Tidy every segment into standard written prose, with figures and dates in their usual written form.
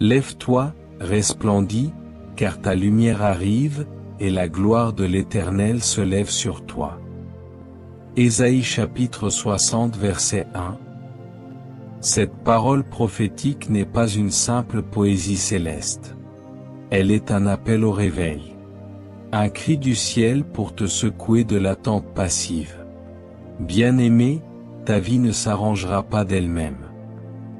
Lève-toi, resplendis, car ta lumière arrive, et la gloire de l'Éternel se lève sur toi. Ésaïe chapitre 60 verset 1. Cette parole prophétique n'est pas une simple poésie céleste. Elle est un appel au réveil. Un cri du ciel pour te secouer de l'attente passive. Bien-aimé, ta vie ne s'arrangera pas d'elle-même.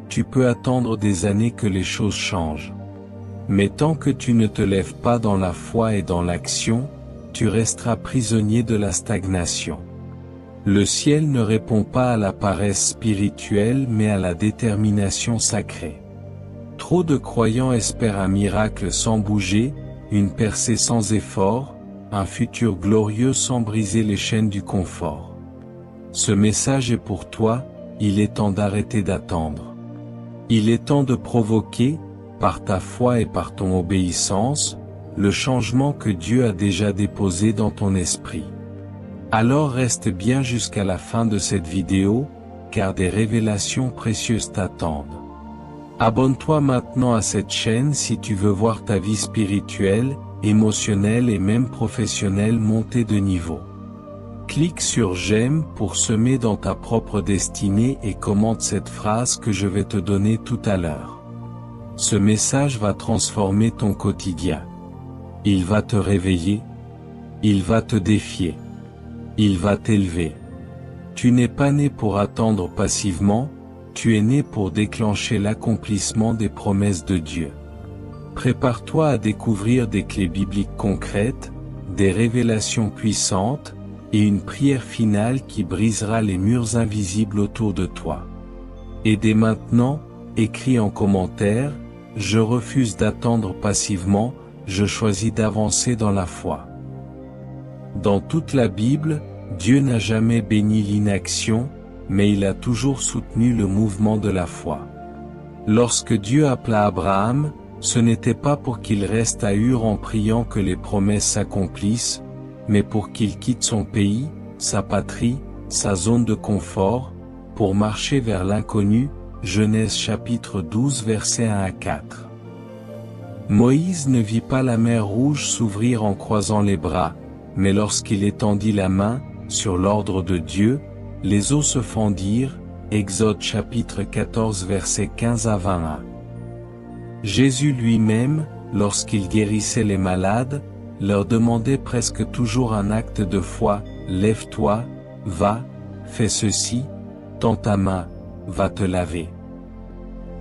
Tu peux attendre des années que les choses changent. Mais tant que tu ne te lèves pas dans la foi et dans l'action, tu resteras prisonnier de la stagnation. Le ciel ne répond pas à la paresse spirituelle mais à la détermination sacrée. Trop de croyants espèrent un miracle sans bouger, une percée sans effort, un futur glorieux sans briser les chaînes du confort. Ce message est pour toi, il est temps d'arrêter d'attendre. Il est temps de provoquer, par ta foi et par ton obéissance, le changement que Dieu a déjà déposé dans ton esprit. Alors reste bien jusqu'à la fin de cette vidéo, car des révélations précieuses t'attendent. Abonne-toi maintenant à cette chaîne si tu veux voir ta vie spirituelle, émotionnelle et même professionnelle monter de niveau. Clique sur j'aime pour semer dans ta propre destinée et commente cette phrase que je vais te donner tout à l'heure. Ce message va transformer ton quotidien. Il va te réveiller. Il va te défier. Il va t'élever. Tu n'es pas né pour attendre passivement, tu es né pour déclencher l'accomplissement des promesses de Dieu. Prépare-toi à découvrir des clés bibliques concrètes, des révélations puissantes, et une prière finale qui brisera les murs invisibles autour de toi. Et dès maintenant, écris en commentaire, je refuse d'attendre passivement, je choisis d'avancer dans la foi. Dans toute la Bible, Dieu n'a jamais béni l'inaction, mais il a toujours soutenu le mouvement de la foi. Lorsque Dieu appela Abraham, ce n'était pas pour qu'il reste à Ur en priant que les promesses s'accomplissent, mais pour qu'il quitte son pays, sa patrie, sa zone de confort, pour marcher vers l'inconnu. Genèse chapitre 12 versets 1 à 4. Moïse ne vit pas la mer Rouge s'ouvrir en croisant les bras, mais lorsqu'il étendit la main, sur l'ordre de Dieu, les eaux se fendirent. Exode chapitre 14 versets 15 à 21. Jésus lui-même, lorsqu'il guérissait les malades, leur demandait presque toujours un acte de foi, lève-toi, va, fais ceci, tends ta main, va te laver.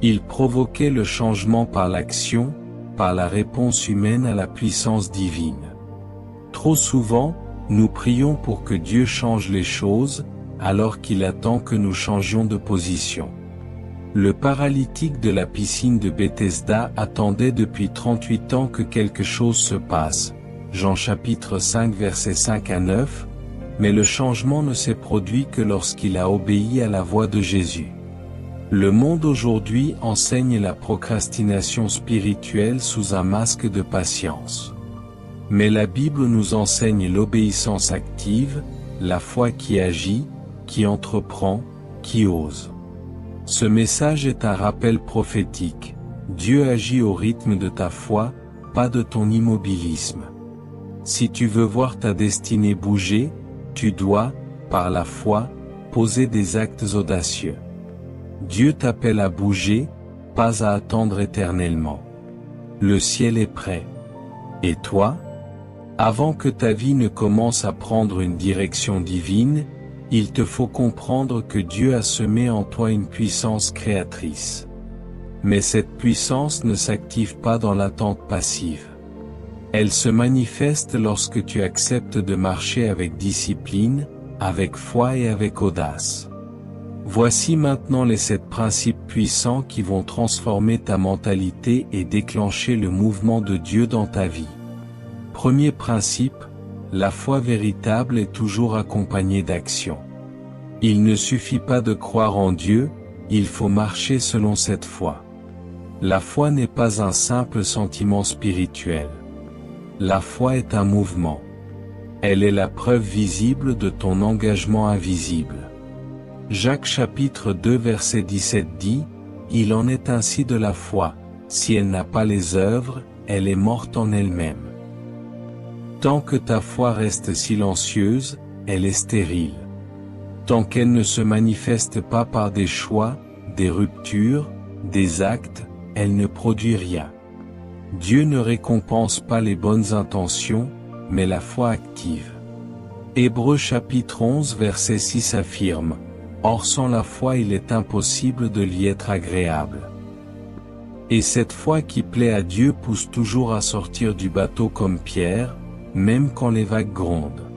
Il provoquait le changement par l'action, par la réponse humaine à la puissance divine. Trop souvent, nous prions pour que Dieu change les choses, alors qu'il attend que nous changions de position. Le paralytique de la piscine de Bethesda attendait depuis 38 ans que quelque chose se passe. Jean chapitre 5 versets 5 à 9, mais le changement ne s'est produit que lorsqu'il a obéi à la voix de Jésus. Le monde aujourd'hui enseigne la procrastination spirituelle sous un masque de patience. Mais la Bible nous enseigne l'obéissance active, la foi qui agit, qui entreprend, qui ose. Ce message est un rappel prophétique. Dieu agit au rythme de ta foi, pas de ton immobilisme. Si tu veux voir ta destinée bouger, tu dois, par la foi, poser des actes audacieux. Dieu t'appelle à bouger, pas à attendre éternellement. Le ciel est prêt. Et toi? Avant que ta vie ne commence à prendre une direction divine, il te faut comprendre que Dieu a semé en toi une puissance créatrice. Mais cette puissance ne s'active pas dans l'attente passive. Elle se manifeste lorsque tu acceptes de marcher avec discipline, avec foi et avec audace. Voici maintenant les 7 principes puissants qui vont transformer ta mentalité et déclencher le mouvement de Dieu dans ta vie. Premier principe, la foi véritable est toujours accompagnée d'action. Il ne suffit pas de croire en Dieu, il faut marcher selon cette foi. La foi n'est pas un simple sentiment spirituel. La foi est un mouvement. Elle est la preuve visible de ton engagement invisible. Jacques chapitre 2 verset 17 dit, « Il en est ainsi de la foi, si elle n'a pas les œuvres, elle est morte en elle-même. Tant que ta foi reste silencieuse, elle est stérile. Tant qu'elle ne se manifeste pas par des choix, des ruptures, des actes, elle ne produit rien. Dieu ne récompense pas les bonnes intentions, mais la foi active. Hébreux chapitre 11 verset 6 affirme: « Or sans la foi il est impossible de lui être agréable. » Et cette foi qui plaît à Dieu pousse toujours à sortir du bateau comme Pierre, même quand les vagues grondent.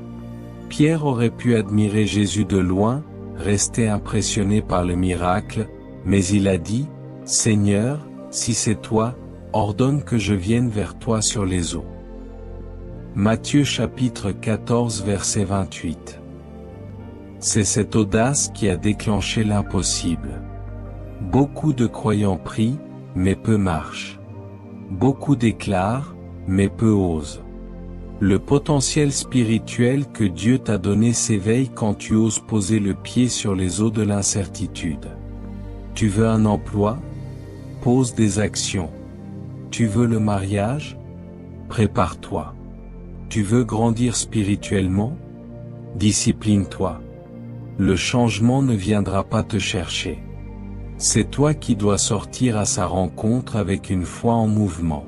Pierre aurait pu admirer Jésus de loin, rester impressionné par le miracle, mais il a dit: « Seigneur, si c'est toi, ordonne que je vienne vers toi sur les eaux. » Matthieu chapitre 14 verset 28. C'est cette audace qui a déclenché l'impossible. Beaucoup de croyants prient, mais peu marchent. Beaucoup déclarent, mais peu osent. Le potentiel spirituel que Dieu t'a donné s'éveille quand tu oses poser le pied sur les eaux de l'incertitude. Tu veux un emploi? Pose des actions. Tu veux le mariage? Prépare-toi. Tu veux grandir spirituellement? Discipline-toi. Le changement ne viendra pas te chercher. C'est toi qui dois sortir à sa rencontre avec une foi en mouvement.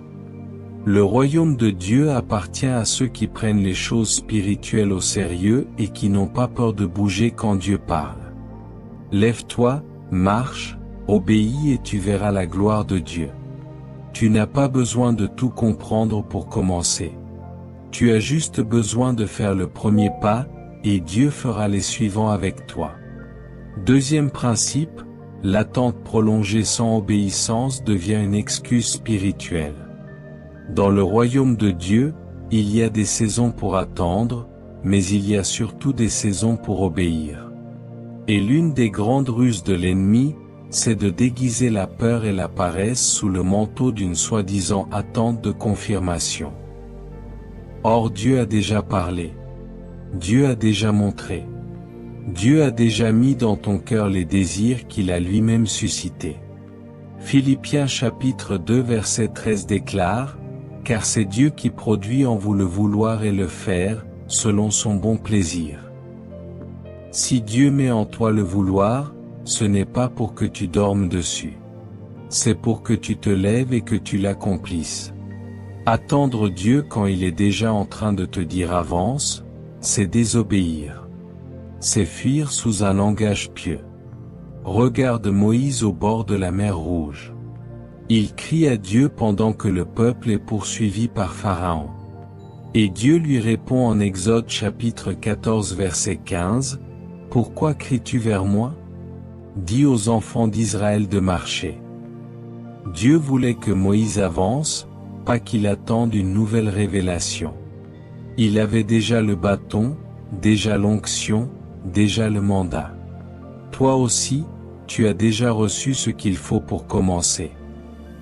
Le royaume de Dieu appartient à ceux qui prennent les choses spirituelles au sérieux et qui n'ont pas peur de bouger quand Dieu parle. Lève-toi, marche, obéis et tu verras la gloire de Dieu. Tu n'as pas besoin de tout comprendre pour commencer. Tu as juste besoin de faire le premier pas, et Dieu fera les suivants avec toi. Deuxième principe, l'attente prolongée sans obéissance devient une excuse spirituelle. Dans le royaume de Dieu, il y a des saisons pour attendre, mais il y a surtout des saisons pour obéir. Et l'une des grandes ruses de l'ennemi, c'est de déguiser la peur et la paresse sous le manteau d'une soi-disant attente de confirmation. Or Dieu a déjà parlé. Dieu a déjà montré. Dieu a déjà mis dans ton cœur les désirs qu'il a lui-même suscités. Philippiens chapitre 2 verset 13 déclare: « Car c'est Dieu qui produit en vous le vouloir et le faire, selon son bon plaisir. » Si Dieu met en toi le vouloir, ce n'est pas pour que tu dormes dessus. C'est pour que tu te lèves et que tu l'accomplisses. Attendre Dieu quand il est déjà en train de te dire avance, c'est désobéir. C'est fuir sous un langage pieux. Regarde Moïse au bord de la mer Rouge. Il crie à Dieu pendant que le peuple est poursuivi par Pharaon. Et Dieu lui répond en Exode chapitre 14 verset 15, « Pourquoi cries-tu vers moi? Dis aux enfants d'Israël de marcher. » Dieu voulait que Moïse avance, pas qu'il attende une nouvelle révélation. Il avait déjà le bâton, déjà l'onction, déjà le mandat. Toi aussi, tu as déjà reçu ce qu'il faut pour commencer.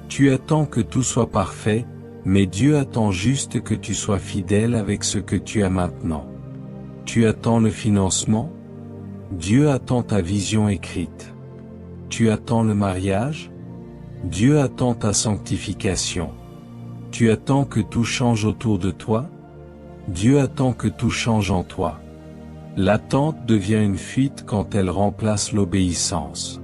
Tu attends que tout soit parfait, mais Dieu attend juste que tu sois fidèle avec ce que tu as maintenant. Tu attends le financement? Dieu attend ta vision écrite. Tu attends le mariage? Dieu attend ta sanctification. Tu attends que tout change autour de toi? Dieu attend que tout change en toi. L'attente devient une fuite quand elle remplace l'obéissance.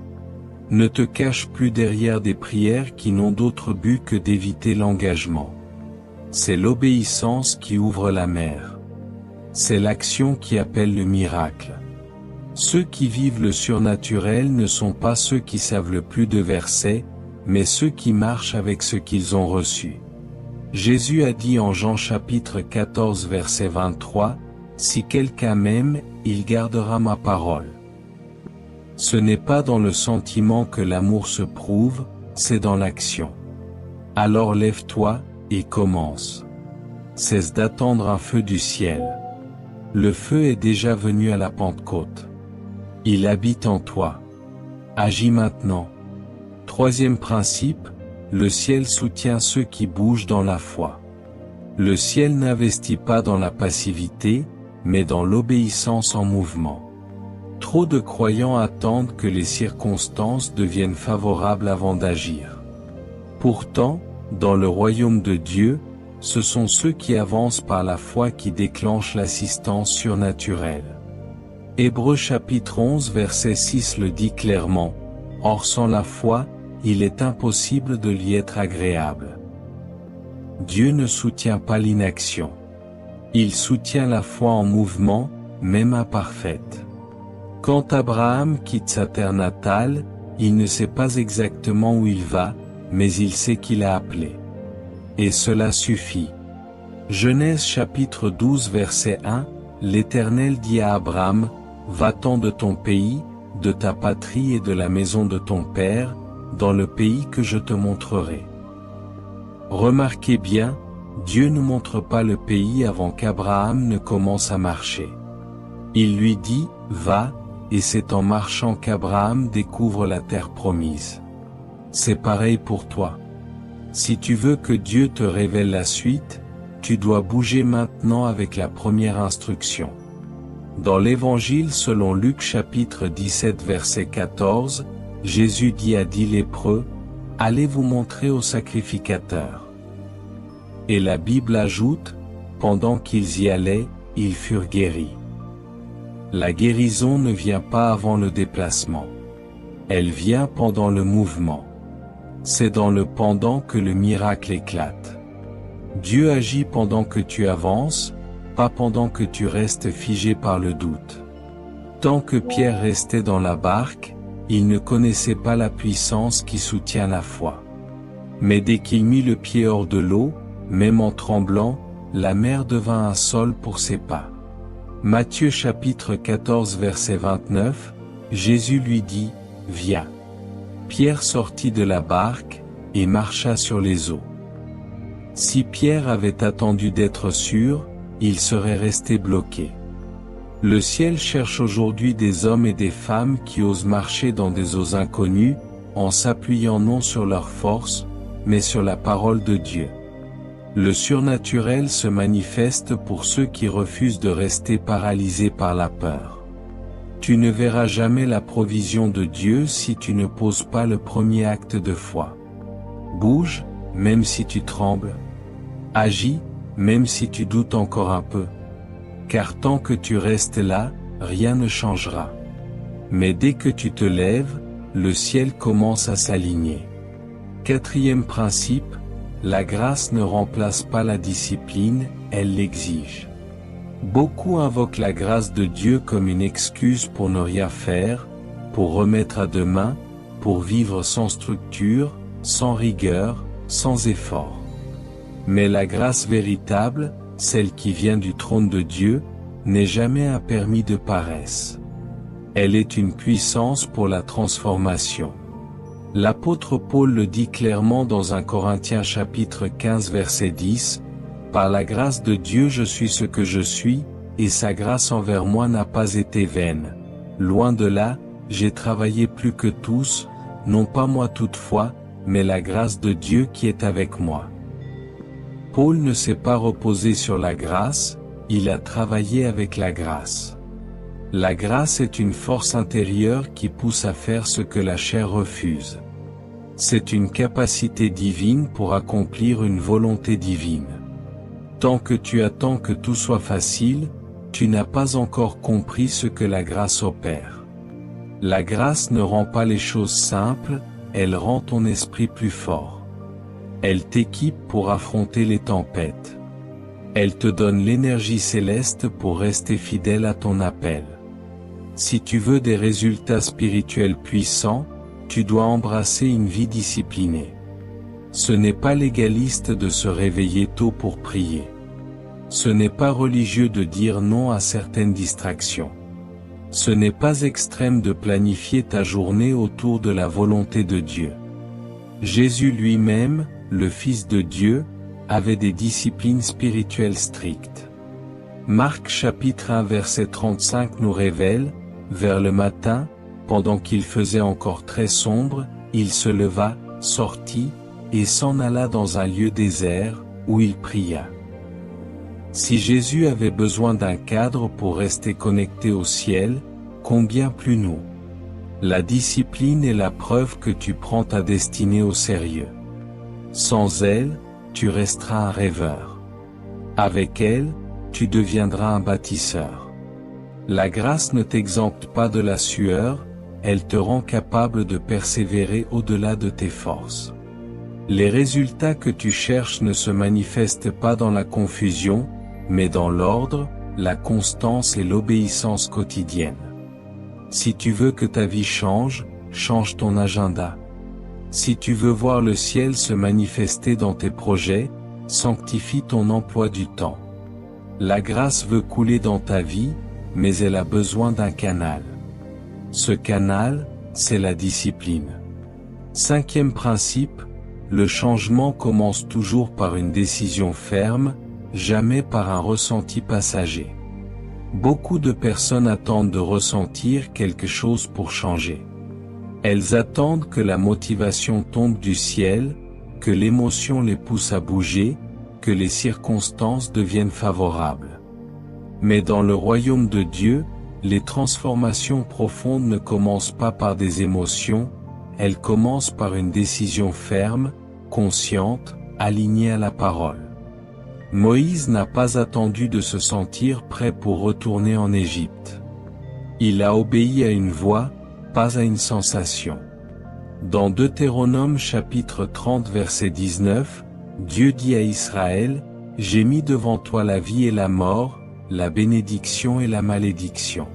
Ne te cache plus derrière des prières qui n'ont d'autre but que d'éviter l'engagement. C'est l'obéissance qui ouvre la mer. C'est l'action qui appelle le miracle. Ceux qui vivent le surnaturel ne sont pas ceux qui savent le plus de versets, mais ceux qui marchent avec ce qu'ils ont reçu. Jésus a dit en Jean chapitre 14 verset 23, « Si quelqu'un m'aime, il gardera ma parole. » Ce n'est pas dans le sentiment que l'amour se prouve, c'est dans l'action. Alors lève-toi, et commence. Cesse d'attendre un feu du ciel. Le feu est déjà venu à la Pentecôte. Il habite en toi. Agis maintenant. Troisième principe, le ciel soutient ceux qui bougent dans la foi. Le ciel n'investit pas dans la passivité, mais dans l'obéissance en mouvement. Trop de croyants attendent que les circonstances deviennent favorables avant d'agir. Pourtant, dans le royaume de Dieu, ce sont ceux qui avancent par la foi qui déclenchent l'assistance surnaturelle. Hébreux chapitre 11 verset 6 le dit clairement, « Or sans la foi, il est impossible de lui être agréable. » Dieu ne soutient pas l'inaction. Il soutient la foi en mouvement, même imparfaite. Quand Abraham quitte sa terre natale, il ne sait pas exactement où il va, mais il sait qu'il a appelé. Et cela suffit. Genèse chapitre 12 verset 1, l'Éternel dit à Abraham, « Va-t'en de ton pays, de ta patrie et de la maison de ton père, dans le pays que je te montrerai. » Remarquez bien, Dieu ne montre pas le pays avant qu'Abraham ne commence à marcher. Il lui dit, « Va », et c'est en marchant qu'Abraham découvre la terre promise. C'est pareil pour toi. Si tu veux que Dieu te révèle la suite, tu dois bouger maintenant avec la première instruction. Dans l'Évangile selon Luc chapitre 17 verset 14, Jésus dit à 10 lépreux, « Allez vous montrer au sacrificateur. » Et la Bible ajoute, « Pendant qu'ils y allaient, ils furent guéris. » La guérison ne vient pas avant le déplacement. Elle vient pendant le mouvement. C'est dans le pendant que le miracle éclate. Dieu agit pendant que tu avances, pas pendant que tu restes figé par le doute. Tant que Pierre restait dans la barque, il ne connaissait pas la puissance qui soutient la foi. Mais dès qu'il mit le pied hors de l'eau, même en tremblant, la mer devint un sol pour ses pas. Matthieu chapitre 14 verset 29, Jésus lui dit, « Viens ». Pierre sortit de la barque, et marcha sur les eaux. Si Pierre avait attendu d'être sûr, il serait resté bloqué. Le ciel cherche aujourd'hui des hommes et des femmes qui osent marcher dans des eaux inconnues, en s'appuyant non sur leur force, mais sur la parole de Dieu. Le surnaturel se manifeste pour ceux qui refusent de rester paralysés par la peur. Tu ne verras jamais la provision de Dieu si tu ne poses pas le premier acte de foi. Bouge, même si tu trembles. Agis, même si tu doutes encore un peu. Car tant que tu restes là, rien ne changera. Mais dès que tu te lèves, le ciel commence à s'aligner. Quatrième principe, la grâce ne remplace pas la discipline, elle l'exige. Beaucoup invoquent la grâce de Dieu comme une excuse pour ne rien faire, pour remettre à demain, pour vivre sans structure, sans rigueur, sans effort. Mais la grâce véritable, celle qui vient du trône de Dieu, n'est jamais un permis de paresse. Elle est une puissance pour la transformation. L'apôtre Paul le dit clairement dans 1 Corinthiens chapitre 15 verset 10, « Par la grâce de Dieu je suis ce que je suis, et sa grâce envers moi n'a pas été vaine. Loin de là, j'ai travaillé plus que tous, non pas moi toutefois, mais la grâce de Dieu qui est avec moi. » Paul ne s'est pas reposé sur la grâce, il a travaillé avec la grâce. La grâce est une force intérieure qui pousse à faire ce que la chair refuse. C'est une capacité divine pour accomplir une volonté divine. Tant que tu attends que tout soit facile, tu n'as pas encore compris ce que la grâce opère. La grâce ne rend pas les choses simples, elle rend ton esprit plus fort. Elle t'équipe pour affronter les tempêtes. Elle te donne l'énergie céleste pour rester fidèle à ton appel. Si tu veux des résultats spirituels puissants, tu dois embrasser une vie disciplinée. Ce n'est pas légaliste de se réveiller tôt pour prier. Ce n'est pas religieux de dire non à certaines distractions. Ce n'est pas extrême de planifier ta journée autour de la volonté de Dieu. Jésus lui-même, le Fils de Dieu, avait des disciplines spirituelles strictes. Marc chapitre 1 verset 35 nous révèle, vers le matin, pendant qu'il faisait encore très sombre, il se leva, sortit, et s'en alla dans un lieu désert, où il pria. Si Jésus avait besoin d'un cadre pour rester connecté au ciel, combien plus nous? La discipline est la preuve que tu prends ta destinée au sérieux. Sans elle, tu resteras un rêveur. Avec elle, tu deviendras un bâtisseur. La grâce ne t'exempte pas de la sueur, elle te rend capable de persévérer au-delà de tes forces. Les résultats que tu cherches ne se manifestent pas dans la confusion, mais dans l'ordre, la constance et l'obéissance quotidienne. Si tu veux que ta vie change, change ton agenda. Si tu veux voir le ciel se manifester dans tes projets, sanctifie ton emploi du temps. La grâce veut couler dans ta vie, mais elle a besoin d'un canal. Ce canal, c'est la discipline. 5e principe, le changement commence toujours par une décision ferme, jamais par un ressenti passager. Beaucoup de personnes attendent de ressentir quelque chose pour changer. Elles attendent que la motivation tombe du ciel, que l'émotion les pousse à bouger, que les circonstances deviennent favorables. Mais dans le royaume de Dieu, les transformations profondes ne commencent pas par des émotions, elles commencent par une décision ferme, consciente, alignée à la parole. Moïse n'a pas attendu de se sentir prêt pour retourner en Égypte. Il a obéi à une voix, pas à une sensation. Dans Deutéronome chapitre 30 verset 19, Dieu dit à Israël, « J'ai mis devant toi la vie et la mort, la bénédiction et la malédiction.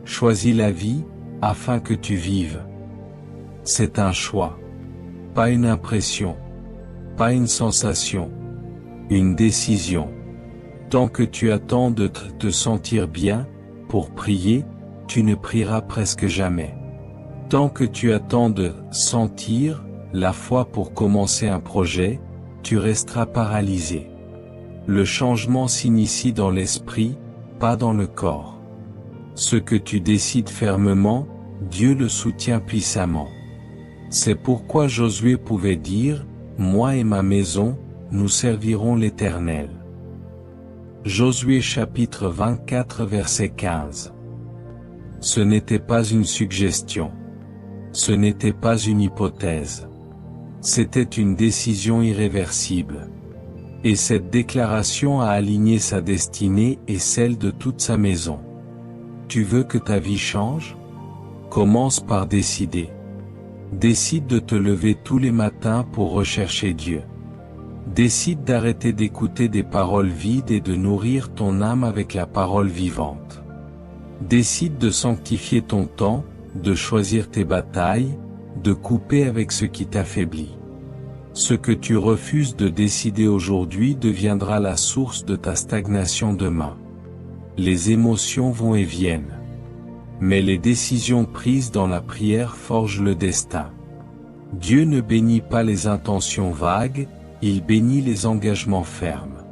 Choisis la vie, afin que tu vives. » C'est un choix. Pas une impression. Pas une sensation. Une décision. Tant que tu attends de te sentir bien, pour prier, tu ne prieras presque jamais. Tant que tu attends de sentir la foi pour commencer un projet, tu resteras paralysé. Le changement s'initie dans l'esprit, pas dans le corps. Ce que tu décides fermement, Dieu le soutient puissamment. C'est pourquoi Josué pouvait dire, « Moi et ma maison, nous servirons l'Éternel. » Josué chapitre 24 verset 15. Ce n'était pas une suggestion. Ce n'était pas une hypothèse. C'était une décision irréversible. Et cette déclaration a aligné sa destinée et celle de toute sa maison. Tu veux que ta vie change? Commence par décider. Décide de te lever tous les matins pour rechercher Dieu. Décide d'arrêter d'écouter des paroles vides et de nourrir ton âme avec la parole vivante. Décide de sanctifier ton temps, de choisir tes batailles, de couper avec ce qui t'affaiblit. Ce que tu refuses de décider aujourd'hui deviendra la source de ta stagnation demain. Les émotions vont et viennent. Mais les décisions prises dans la prière forgent le destin. Dieu ne bénit pas les intentions vagues, il bénit les engagements fermes.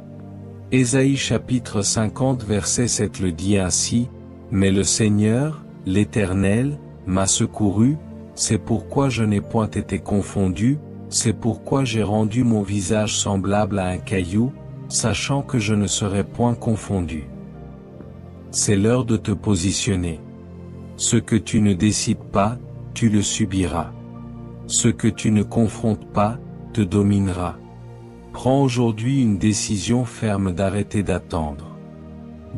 Ésaïe chapitre 50 verset 7 le dit ainsi, « Mais le Seigneur, l'Éternel, m'a secouru, c'est pourquoi je n'ai point été confondu, c'est pourquoi j'ai rendu mon visage semblable à un caillou, sachant que je ne serai point confondu. » C'est l'heure de te positionner. Ce que tu ne décides pas, tu le subiras. Ce que tu ne confrontes pas, te dominera. Prends aujourd'hui une décision ferme d'arrêter d'attendre.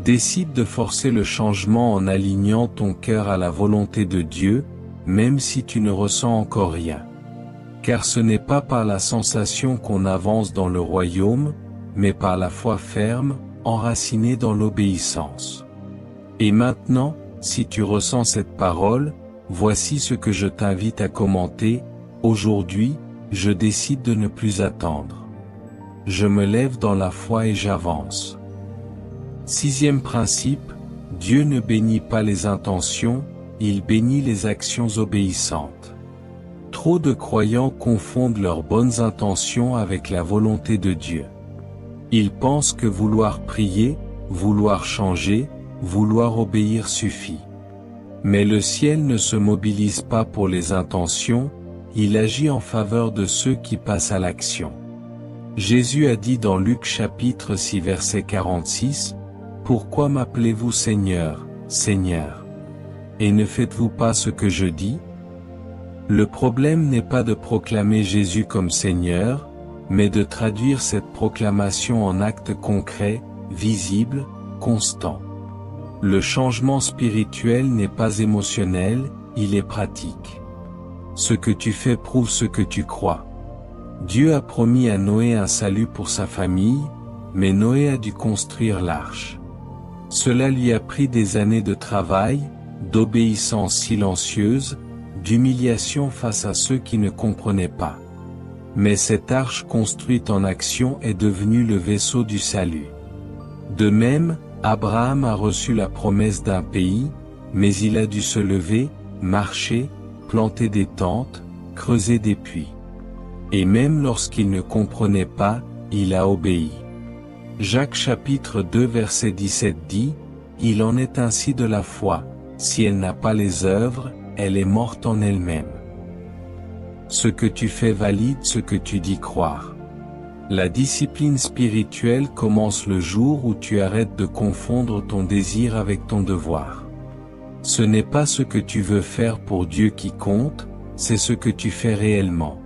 Décide de forcer le changement en alignant ton cœur à la volonté de Dieu, même si tu ne ressens encore rien. Car ce n'est pas par la sensation qu'on avance dans le royaume, mais par la foi ferme, enracinée dans l'obéissance. Et maintenant, si tu ressens cette parole, voici ce que je t'invite à commenter. Aujourd'hui, je décide de ne plus attendre. Je me lève dans la foi et j'avance. 6e principe, Dieu ne bénit pas les intentions, il bénit les actions obéissantes. Trop de croyants confondent leurs bonnes intentions avec la volonté de Dieu. Ils pensent que vouloir prier, vouloir changer, vouloir obéir suffit. Mais le ciel ne se mobilise pas pour les intentions, il agit en faveur de ceux qui passent à l'action. Jésus a dit dans Luc chapitre 6 verset 46, « Pourquoi m'appelez-vous Seigneur, Seigneur? Et ne faites-vous pas ce que je dis ?» Le problème n'est pas de proclamer Jésus comme Seigneur, mais de traduire cette proclamation en actes concrets, visibles, constants. Le changement spirituel n'est pas émotionnel, il est pratique. Ce que tu fais prouve ce que tu crois. Dieu a promis à Noé un salut pour sa famille, mais Noé a dû construire l'arche. Cela lui a pris des années de travail, d'obéissance silencieuse, d'humiliation face à ceux qui ne comprenaient pas. Mais cette arche construite en action est devenue le vaisseau du salut. De même, Abraham a reçu la promesse d'un pays, mais il a dû se lever, marcher, planter des tentes, creuser des puits. Et même lorsqu'il ne comprenait pas, il a obéi. Jacques chapitre 2 verset 17 dit, « Il en est ainsi de la foi, si elle n'a pas les œuvres, elle est morte en elle-même. » Ce que tu fais valide ce que tu dis croire. La discipline spirituelle commence le jour où tu arrêtes de confondre ton désir avec ton devoir. Ce n'est pas ce que tu veux faire pour Dieu qui compte, c'est ce que tu fais réellement.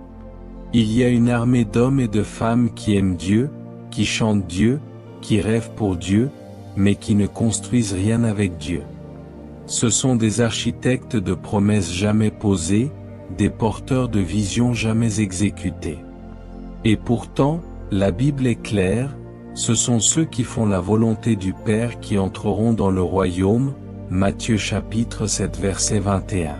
Il y a une armée d'hommes et de femmes qui aiment Dieu, qui chantent Dieu, qui rêvent pour Dieu, mais qui ne construisent rien avec Dieu. Ce sont des architectes de promesses jamais posées, des porteurs de visions jamais exécutées. Et pourtant, la Bible est claire, ce sont ceux qui font la volonté du Père qui entreront dans le royaume, Matthieu chapitre 7 verset 21.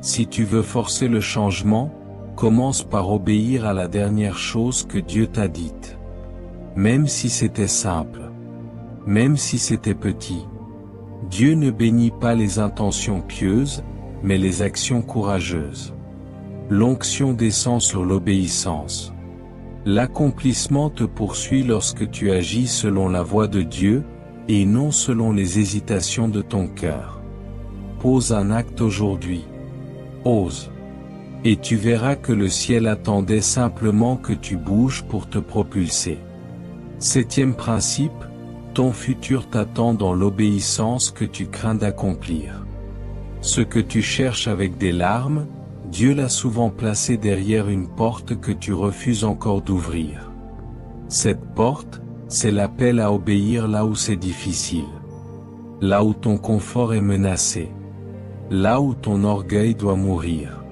Si tu veux forcer le changement, commence par obéir à la dernière chose que Dieu t'a dite. Même si c'était simple. Même si c'était petit. Dieu ne bénit pas les intentions pieuses, mais les actions courageuses. L'onction descend sur l'obéissance. L'accomplissement te poursuit lorsque tu agis selon la voie de Dieu, et non selon les hésitations de ton cœur. Pose un acte aujourd'hui. Ose. Et tu verras que le ciel attendait simplement que tu bouges pour te propulser. 7e principe, ton futur t'attend dans l'obéissance que tu crains d'accomplir. Ce que tu cherches avec des larmes, Dieu l'a souvent placé derrière une porte que tu refuses encore d'ouvrir. Cette porte, c'est l'appel à obéir là où c'est difficile. Là où ton confort est menacé. Là où ton orgueil doit mourir.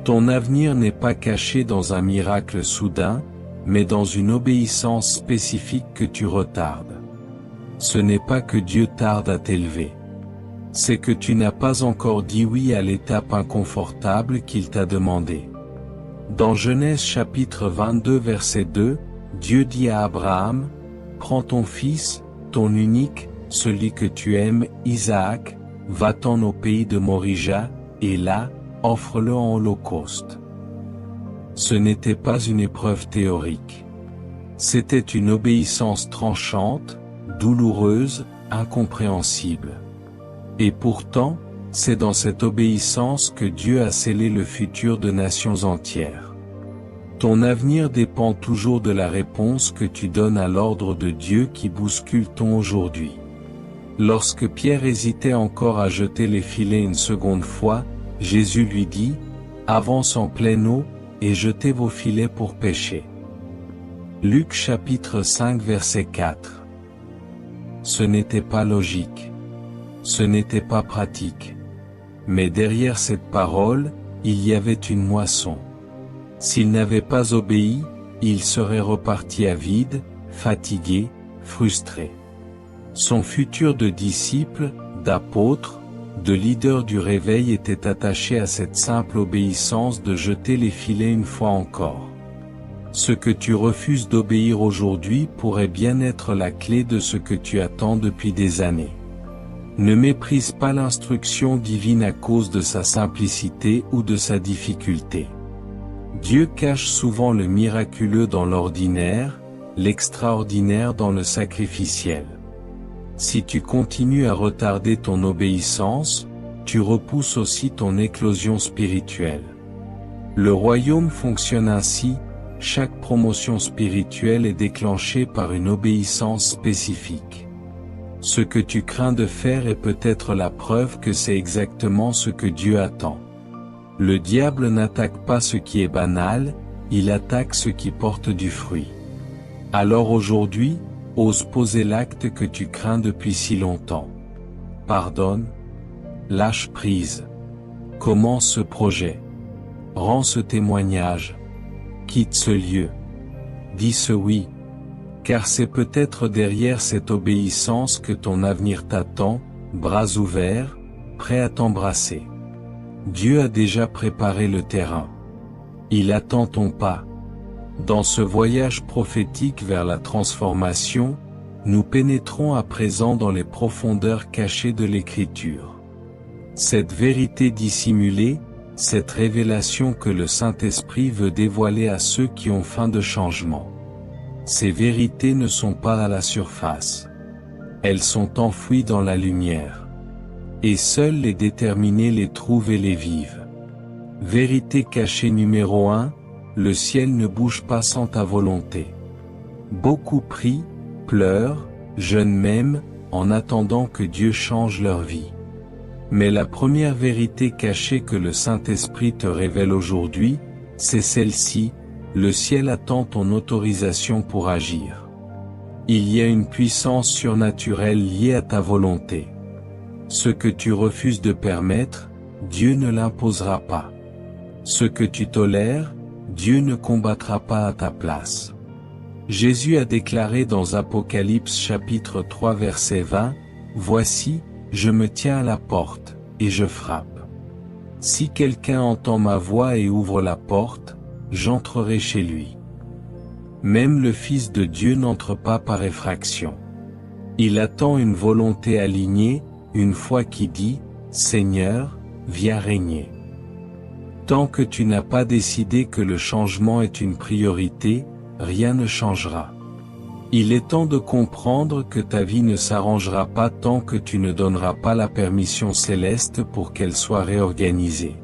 Ton avenir n'est pas caché dans un miracle soudain, mais dans une obéissance spécifique que tu retardes. Ce n'est pas que Dieu tarde à t'élever. C'est que tu n'as pas encore dit oui à l'étape inconfortable qu'il t'a demandé. Dans Genèse chapitre 22 verset 2, Dieu dit à Abraham, « Prends ton fils, ton unique, celui que tu aimes, Isaac, va-t'en au pays de Morija, et là, offre-le en holocauste. » Ce n'était pas une épreuve théorique. C'était une obéissance tranchante, douloureuse, incompréhensible. Et pourtant, c'est dans cette obéissance que Dieu a scellé le futur de nations entières. Ton avenir dépend toujours de la réponse que tu donnes à l'ordre de Dieu qui bouscule ton aujourd'hui. Lorsque Pierre hésitait encore à jeter les filets une seconde fois, Jésus lui dit, « Avance en pleine eau, et jetez vos filets pour pêcher. » Luc chapitre 5 verset 4. Ce n'était pas logique. Ce n'était pas pratique. Mais derrière cette parole, il y avait une moisson. S'il n'avait pas obéi, il serait reparti à vide, fatigué, frustré. Son futur de disciple, d'apôtre, de leader du réveil était attaché à cette simple obéissance de jeter les filets une fois encore. Ce que tu refuses d'obéir aujourd'hui pourrait bien être la clé de ce que tu attends depuis des années. Ne méprise pas l'instruction divine à cause de sa simplicité ou de sa difficulté. Dieu cache souvent le miraculeux dans l'ordinaire, l'extraordinaire dans le sacrificiel. Si tu continues à retarder ton obéissance, tu repousses aussi ton éclosion spirituelle. Le royaume fonctionne ainsi, chaque promotion spirituelle est déclenchée par une obéissance spécifique. Ce que tu crains de faire est peut-être la preuve que c'est exactement ce que Dieu attend. Le diable n'attaque pas ce qui est banal, il attaque ce qui porte du fruit. Alors aujourd'hui, ose poser l'acte que tu crains depuis si longtemps. Pardonne. Lâche prise. Commence ce projet. Rends ce témoignage. Quitte ce lieu. Dis ce oui. Car c'est peut-être derrière cette obéissance que ton avenir t'attend, bras ouverts, prêt à t'embrasser. Dieu a déjà préparé le terrain. Il attend ton pas. Dans ce voyage prophétique vers la transformation, nous pénétrons à présent dans les profondeurs cachées de l'Écriture. Cette vérité dissimulée, cette révélation que le Saint-Esprit veut dévoiler à ceux qui ont faim de changement. Ces vérités ne sont pas à la surface. Elles sont enfouies dans la lumière. Et seuls les déterminés les trouvent et les vivent. Vérité cachée numéro 1, le ciel ne bouge pas sans ta volonté. Beaucoup prient, pleurent, jeûnent même, en attendant que Dieu change leur vie. Mais la première vérité cachée que le Saint-Esprit te révèle aujourd'hui, c'est celle-ci: le ciel attend ton autorisation pour agir. Il y a une puissance surnaturelle liée à ta volonté. Ce que tu refuses de permettre, Dieu ne l'imposera pas. Ce que tu tolères, Dieu ne combattra pas à ta place. Jésus a déclaré dans Apocalypse chapitre 3 verset 20, « Voici, je me tiens à la porte, et je frappe. Si quelqu'un entend ma voix et ouvre la porte, j'entrerai chez lui. » Même le Fils de Dieu n'entre pas par effraction. Il attend une volonté alignée, une foi qui dit, « Seigneur, viens régner. » Tant que tu n'as pas décidé que le changement est une priorité, rien ne changera. Il est temps de comprendre que ta vie ne s'arrangera pas tant que tu ne donneras pas la permission céleste pour qu'elle soit réorganisée.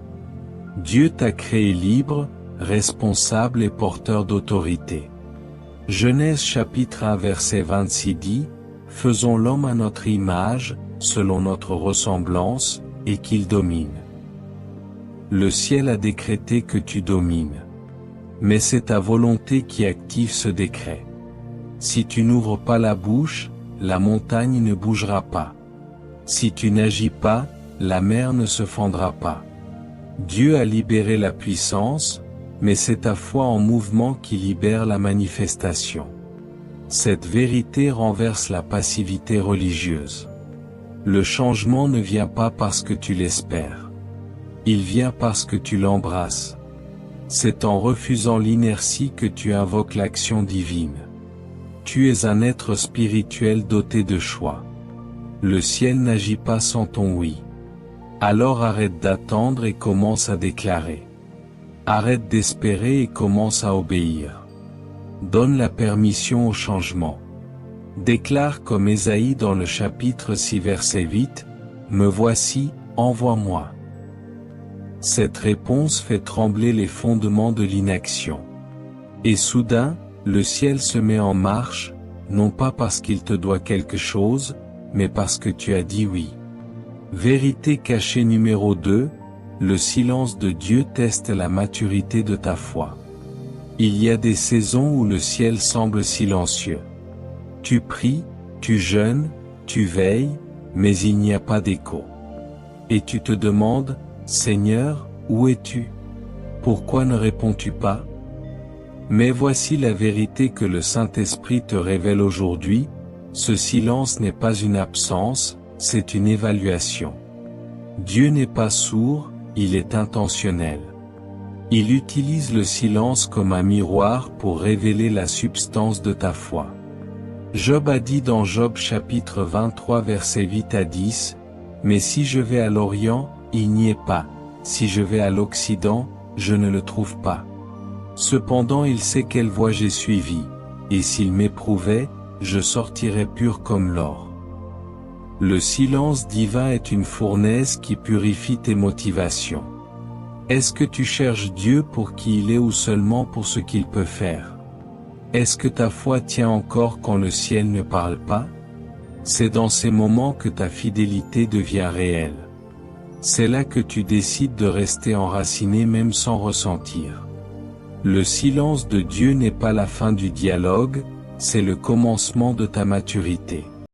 Dieu t'a créé libre, responsable et porteur d'autorité. Genèse chapitre 1 verset 26 dit, « Faisons l'homme à notre image, selon notre ressemblance, et qu'il domine. » Le ciel a décrété que tu domines. Mais c'est ta volonté qui active ce décret. Si tu n'ouvres pas la bouche, la montagne ne bougera pas. Si tu n'agis pas, la mer ne se fendra pas. Dieu a libéré la puissance, mais c'est ta foi en mouvement qui libère la manifestation. Cette vérité renverse la passivité religieuse. Le changement ne vient pas parce que tu l'espères. Il vient parce que tu l'embrasses. C'est en refusant l'inertie que tu invoques l'action divine. Tu es un être spirituel doté de choix. Le ciel n'agit pas sans ton oui. Alors arrête d'attendre et commence à déclarer. Arrête d'espérer et commence à obéir. Donne la permission au changement. Déclare comme Ésaïe dans le chapitre 6 verset 8, « Me voici, envoie-moi. » Cette réponse fait trembler les fondements de l'inaction. Et soudain, le ciel se met en marche, non pas parce qu'il te doit quelque chose, mais parce que tu as dit oui. Vérité cachée numéro 2, le silence de Dieu teste la maturité de ta foi. Il y a des saisons où le ciel semble silencieux. Tu pries, tu jeûnes, tu veilles, mais il n'y a pas d'écho. Et tu te demandes, Seigneur, où es-tu? Pourquoi ne réponds-tu pas? Mais voici la vérité que le Saint-Esprit te révèle aujourd'hui, ce silence n'est pas une absence, c'est une évaluation. Dieu n'est pas sourd, il est intentionnel. Il utilise le silence comme un miroir pour révéler la substance de ta foi. Job a dit dans Job chapitre 23 versets 8 à 10, « Mais si je vais à l'Orient, il n'y est pas, si je vais à l'Occident, je ne le trouve pas. Cependant il sait quelle voie j'ai suivie, et s'il m'éprouvait, je sortirais pur comme l'or. » Le silence divin est une fournaise qui purifie tes motivations. Est-ce que tu cherches Dieu pour qui il est ou seulement pour ce qu'il peut faire? Est-ce que ta foi tient encore quand le ciel ne parle pas? C'est dans ces moments que ta fidélité devient réelle. C'est là que tu décides de rester enraciné même sans ressentir. Le silence de Dieu n'est pas la fin du dialogue, c'est le commencement de ta maturité.